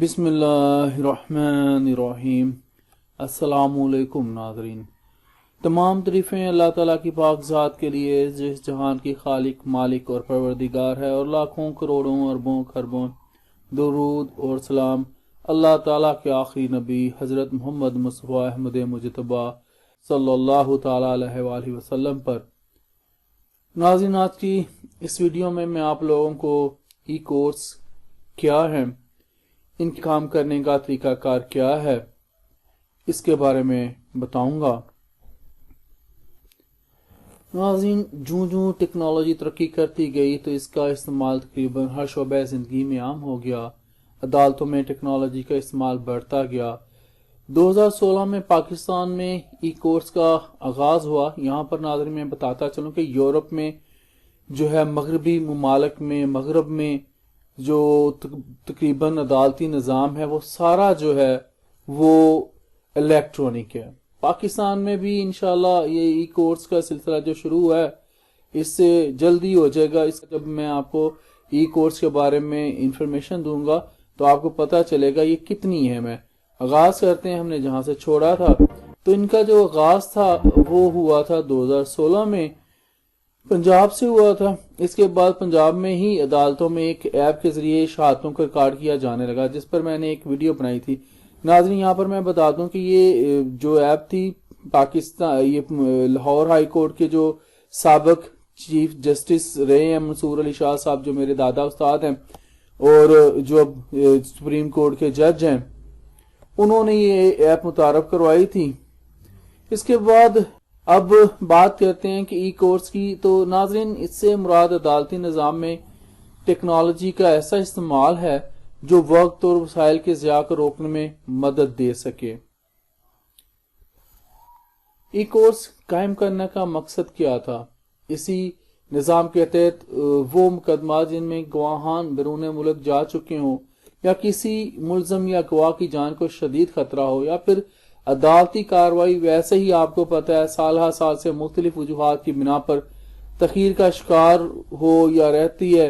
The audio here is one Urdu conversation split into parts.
بسم اللہ الرحمن الرحیم۔ السلام علیکم ناظرین، تمام تعریفیں اللہ تعالیٰ کی پاک ذات کے لیے جس جہان کی خالق، مالک اور پروردگار ہے، اور لاکھوں کروڑوں اربوں خربوں درود اور سلام اللہ تعالیٰ کے آخری نبی حضرت محمد مصطفیٰ احمد مجتبیٰ صلی اللہ تعالیٰ علیہ وآلہ وسلم پر۔ ناظرین، آج کی اس ویڈیو میں آپ لوگوں کو ای کورس کیا ہے، ان کے کام کرنے کا طریقہ کار کیا ہے، اس کے بارے میں بتاؤں گا۔ ناظرین، جوں ٹیکنالوجی ترقی کرتی گئی تو اس کا استعمال تقریباً ہر شعبہ زندگی میں عام ہو گیا۔ عدالتوں میں ٹیکنالوجی کا استعمال بڑھتا گیا۔ 2016 میں پاکستان میں ای کورس کا آغاز ہوا۔ یہاں پر ناظرین میں بتاتا چلوں کہ یورپ میں جو ہے، مغربی ممالک میں، مغرب میں جو تقریباً عدالتی نظام ہے وہ سارا جو ہے وہ الیکٹرونک ہے۔ پاکستان میں بھی انشاءاللہ یہ ای کورس کا سلسلہ جو شروع ہے اس سے جلدی ہو جائے گا۔ اس جب میں آپ کو ای کورس کے بارے میں انفارمیشن دوں گا تو آپ کو پتہ چلے گا یہ کتنی ہے۔ میں آغاز کرتے ہیں ہم نے جہاں سے چھوڑا تھا۔ تو ان کا جو آغاز تھا وہ ہوا تھا 2016 میں، پنجاب سے ہوا تھا۔ اس کے بعد پنجاب میں ہی عدالتوں میں ایک ایپ کے ذریعے شہادتوں کو ریکارڈ کیا جانے لگا، جس پر میں نے ایک ویڈیو بنائی تھی۔ ناظرین، یہاں پر میں بتا دوں کہ یہ جو ایپ تھی، پاکستان یہ لاہور ہائی کورٹ کے جو سابق چیف جسٹس رہے ہیں منصور علی شاہ صاحب، جو میرے دادا استاد ہیں اور جو اب سپریم کورٹ کے جج ہیں، انہوں نے یہ ایپ متعارف کروائی تھی۔ اس کے بعد اب بات کرتے ہیں کہ ای کورس کی۔ تو ناظرین، اس سے مراد عدالتی نظام میں ٹیکنالوجی کا ایسا استعمال ہے جو وقت اور وسائل کے ضیاع کو روکنے میں مدد دے سکے۔ ای کورس قائم کرنے کا مقصد کیا تھا؟ اسی نظام کے تحت وہ مقدمات جن میں گواہان بیرون ملک جا چکے ہوں، یا کسی ملزم یا گواہ کی جان کو شدید خطرہ ہو، یا پھر عدالتی کارروائی ویسے ہی آپ کو پتہ ہے سال ہر سال سے مختلف وجوہات کی بنا پر تاخیر کا شکار ہو یا رہتی ہے،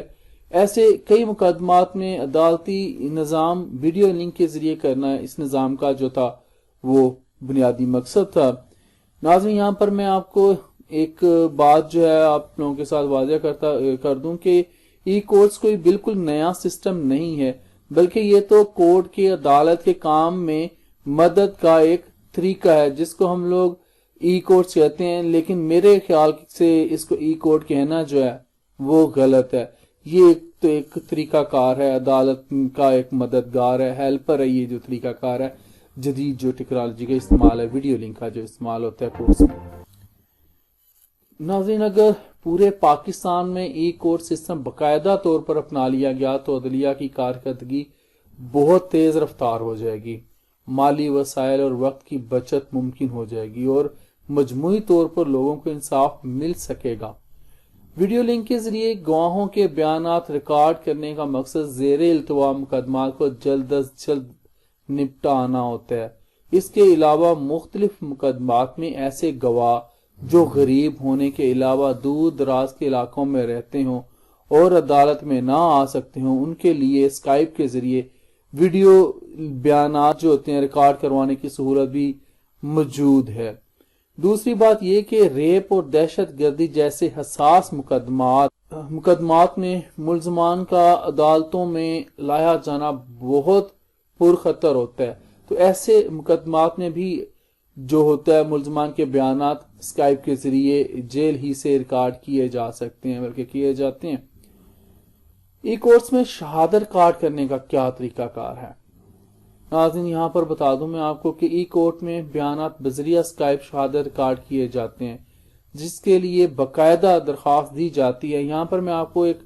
ایسے کئی مقدمات میں عدالتی نظام ویڈیو لنک کے ذریعے کرنا اس نظام کا جو تھا وہ بنیادی مقصد تھا۔ ناظرین، یہاں پر میں آپ کو ایک بات جو ہے آپ لوگوں کے ساتھ واضح کر دوں کہ ای کورس کوئی بالکل نیا سسٹم نہیں ہے، بلکہ یہ تو کورٹ کے عدالت کے کام میں مدد کا ایک طریقہ ہے جس کو ہم لوگ ای کورس کہتے ہیں، لیکن میرے خیال سے اس کو ای کورٹ کہنا جو ہے وہ غلط ہے۔ یہ تو ایک طریقہ کار ہے، عدالت کا ایک مددگار ہے، ہیلپر ہے۔ یہ جو طریقہ کار ہے، جدید جو ٹیکنالوجی کا استعمال ہے، ویڈیو لنک کا جو استعمال ہوتا ہے کورس میں۔ ناظرین، اگر پورے پاکستان میں ای کورس سسٹم باقاعدہ طور پر اپنا لیا گیا تو عدلیہ کی کارکردگی بہت تیز رفتار ہو جائے گی، مالی وسائل اور وقت کی بچت ممکن ہو جائے گی، اور مجموعی طور پر لوگوں کو انصاف مل سکے گا۔ ویڈیو لنک کے ذریعے گواہوں کے بیانات ریکارڈ کرنے کا مقصد زیر التوا مقدمات کو جلد از جلد نپٹانا ہوتا ہے۔ اس کے علاوہ مختلف مقدمات میں ایسے گواہ جو غریب ہونے کے علاوہ دور دراز کے علاقوں میں رہتے ہوں اور عدالت میں نہ آ سکتے ہوں، ان کے لیے اسکائپ کے ذریعے ویڈیو بیانات جو ہوتے ہیں ریکارڈ کروانے کی سہولت بھی موجود ہے۔ دوسری بات یہ کہ ریپ اور دہشت گردی جیسے حساس مقدمات میں ملزمان کا عدالتوں میں لایا جانا بہت پرخطر ہوتا ہے، تو ایسے مقدمات میں بھی جو ہوتا ہے ملزمان کے بیانات اسکائپ کے ذریعے جیل ہی سے ریکارڈ کیے جا سکتے ہیں، بلکہ کیے جاتے ہیں۔ ای کورس میں شہادت ریکارڈ کرنے کا کیا طریقہ کار ہے؟ ناظرین، یہاں پر بتا دوں میں آپ کو کہ ای کورٹ میں بیانات بذریعہ اسکائپ شہادت ریکارڈ کیے جاتے ہیں، جس کے لیے باقاعدہ درخواست دی جاتی ہے۔ یہاں پر میں آپ کو ایک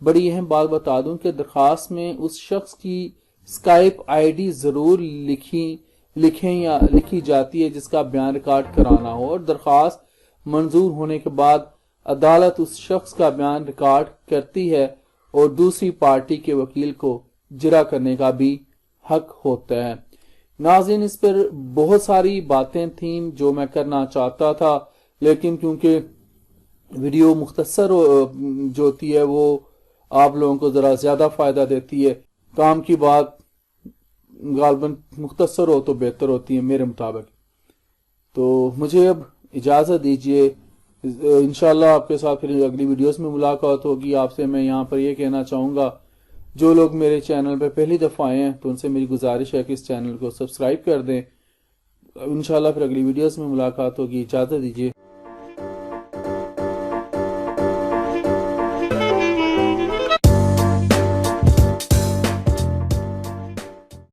بڑی اہم بات بتا دوں کہ درخواست میں اس شخص کی اسکائپ آئی ڈی ضرور لکھی جاتی ہے جس کا بیان ریکارڈ کرانا ہو، اور درخواست منظور ہونے کے بعد عدالت اس شخص کا بیان ریکارڈ کرتی ہے اور دوسری پارٹی کے وکیل کو اجرا کرنے کا بھی حق ہوتا ہے۔ ناظرین، اس پر بہت ساری باتیں تھیں جو میں کرنا چاہتا تھا، لیکن کیونکہ ویڈیو مختصر جو ہوتی ہے وہ آپ لوگوں کو ذرا زیادہ فائدہ دیتی ہے، کام کی بات غالباً مختصر ہو تو بہتر ہوتی ہیں میرے مطابق. تو مجھے اب اجازت دیجیے. انشاءاللہ آپ کے ساتھ پھر اگلی ویڈیوز میں ملاقات ہوگی. آپ سے میں یہاں پر یہ کہنا چاہوں گا جو لوگ میرے چینل پہ پہلی دفعہ آئے ہیں تو ان سے میری گزارش ہے کہ اس چینل کو سبسکرائب کر دیں. انشاءاللہ پھر اگلی ویڈیوز میں ملاقات ہوگی. اجازت دیجیے.